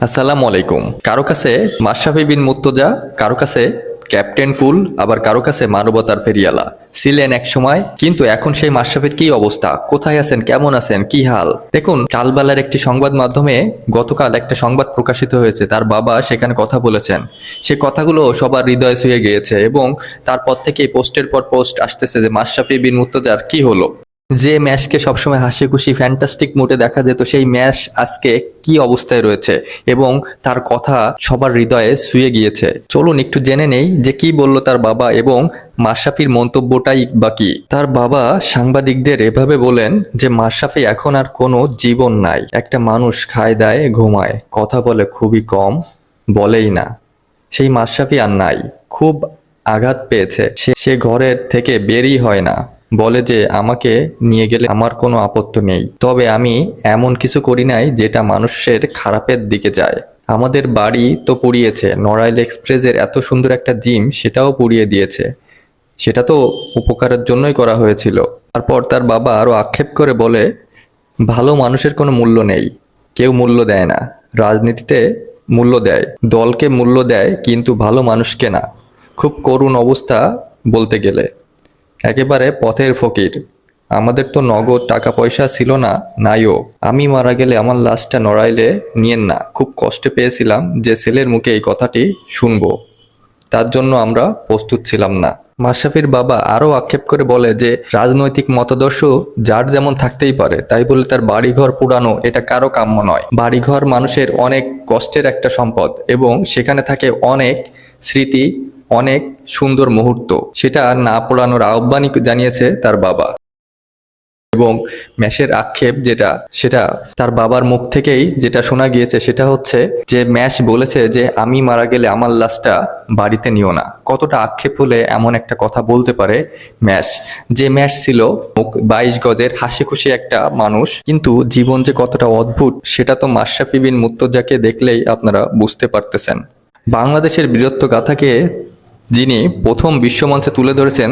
আসসালামু আলাইকুম। কারো কাছে মাশরাফি বিন মুর্তজা, কারো কাছে ক্যাপ্টেন কুল, আবার কারো কাছে মানবতার ফেরিয়ালা ছিলেন এক সময়। কিন্তু এখন সেই মাশরাফির কি অবস্থা? কোথায় আছেন? কেমন আছেন? কি হাল? দেখুন, কালবেলার একটি সংবাদ মাধ্যমে গতকাল একটা সংবাদ প্রকাশিত হয়েছে। তার বাবা সেখানে কথা বলেছেন। সে কথাগুলো সবার হৃদয়ে ছুঁয়ে গিয়েছে এবং তারপর থেকেই পোস্টের পর পোস্ট আসতেছে যে মাশরাফি বিন মুর্তজার কি হলো। যে ম্যাচকে সবসময় হাসি খুশি ফ্যান্টাস্টিক মুডে দেখা যেত, সেই ম্যাচ আজকে কি অবস্থায় রয়েছে এবং তার কথা সবার হৃদয়ে ছুঁয়ে গিয়েছে। চলুন একটু জেনে নেই যে কি বলল তার বাবা এবং মাশরাফির মন্তব্যটাই বা কি। তার বাবা সাংবাদিকদের এভাবে বলেন যে মাশরাফি এখন আর কোনো জীবন নাই। একটা মানুষ খায় দায় ঘুমায়, কথা বলে খুবই কম, বলেই না। সেই মাশরাফি আর নাই। খুব আঘাত পেয়েছে সে ঘরের থেকে বেরই হয় না। বলে যে আমাকে নিয়ে গেলে আমার কোনো আপত্তি নেই, তবে আমি এমন কিছু করি নাই যেটা মানুষের খারাপের দিকে যায়। আমাদের বাড়ি তো পুড়িয়েছে, নড়াইল এক্সপ্রেসের এত সুন্দর একটা জিম সেটাও পুড়িয়ে দিয়েছে। সেটা তো উপকারের জন্যই করা হয়েছিল। তারপর তার বাবা আরো আক্ষেপ করে বলে, ভালো মানুষের কোনো মূল্য নেই, কেউ মূল্য দেয় না। রাজনীতিতে মূল্য দেয়, দলকে মূল্য দেয়, কিন্তু ভালো মানুষকে না। খুব করুণ অবস্থা বলতে গেলে, একেবারে পথের ফকির। আমাদের তো নগদ টাকা পয়সা ছিল না, নাইও। আমি মারা গেলে আমার লাশটা নড়াইলে নিয়েন না। খুব কষ্টে পেয়েছিলাম যে ছেলের মুখে এই কথাটি শুনবো, তার জন্য আমরা প্রস্তুত ছিলাম না। মাশরাফির বাবা আরও আক্ষেপ করে বলে যে রাজনৈতিক মতাদর্শ যার যেমন থাকতেই পারে, তাই বলে তার বাড়িঘর পুরানো এটা কারো কাম্য নয়। বাড়িঘর মানুষের অনেক কষ্টের একটা সম্পদ এবং সেখানে থাকে অনেক স্মৃতি, অনেক সুন্দর মুহূর্ত। সেটা না পোড়ানোর আহ্বানই জানিয়েছে তার বাবা। এবং ম্যাশের আক্ষেপ সেটা তার বাবার মুখ থেকেই যেটা শোনা গিয়েছে সেটা হচ্ছে যে ম্যাশ বলেছে যে আমি মারা গেলে আমার লাশটা বাড়িতে নিও না। কতটা আক্ষেপ হলে এমন একটা কথা বলতে পারে ম্যাশ? যে ম্যাশ ছিল 22 গজের হাসি খুশি একটা মানুষ, কিন্তু জীবন যে কতটা অদ্ভুত সেটা তো মাশরাফি বিন মুর্তজাকে দেখলেই আপনারা বুঝতে পারতেছেন। বাংলাদেশের বীরত্ব গাথাকে যিনি প্রথম বিশ্বমঞ্চে তুলে ধরেছেন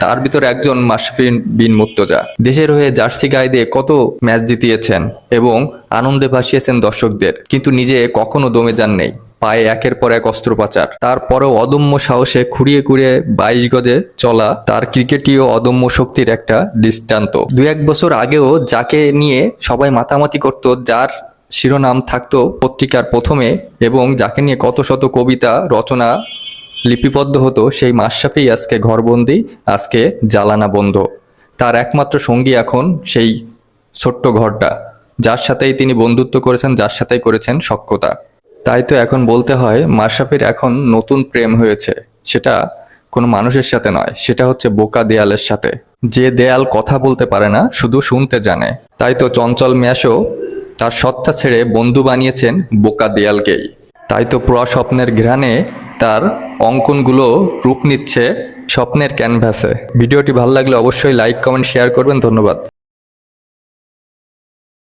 তার ভিতরে একজন মাশরাফি বিন মুর্তজা। দেশের হয়ে জার্সি গায়ে দিয়ে কত ম্যাচ জিতিয়েছেন এবং আনন্দে ভাসিয়েছেন দর্শকদের, কিন্তু নিজে কখনো দমে যান নেই। পায়ে একের পর এক অস্ত্রোপচার, তারপরেও অদম্য সাহসে খুঁড়িয়ে খুঁড়িয়ে 22 গজে চলা তার ক্রিকেটীয় অদম্য শক্তির একটা দৃষ্টান্ত। 2-1 বছর আগেও যাকে নিয়ে সবাই মাতামাতি করত, যার শিরোনাম থাকতো পত্রিকার প্রথমে এবং যাকে নিয়ে কত শত কবিতা রচনা লিপিবদ্ধ হতো, সেই মাশরাফি আজকে ঘরবন্দি, আজকে জ্বালানা বন্ধ। তার একমাত্র সঙ্গী এখন সেই ছোট্ট ঘরটা, যার সাথেই তিনি বন্ধুত্ব করেছেন, যার সাথেই করেছেন সখ্যতা। তাই তো এখন বলতে হয় মাশরাফির এখন নতুন প্রেম হয়েছে। সেটা কোনো মানুষের সাথে নয়, সেটা হচ্ছে বোকা দেয়ালের সাথে। যে দেয়াল কথা বলতে পারে না, শুধু শুনতে জানে। তাই তো চঞ্চল ম্যাশও তার সত্তা ছেড়ে বন্ধু বানিয়েছেন বোকা দেয়ালকেই। তাই তো পুরা স্বপ্নের ঘ্রাণে তার অঙ্কনগুলো রূপ নিচ্ছে স্বপ্নের ক্যানভাসে। ভিডিওটি ভালো লাগলে অবশ্যই লাইক, কমেন্ট, শেয়ার করবেন। ধন্যবাদ।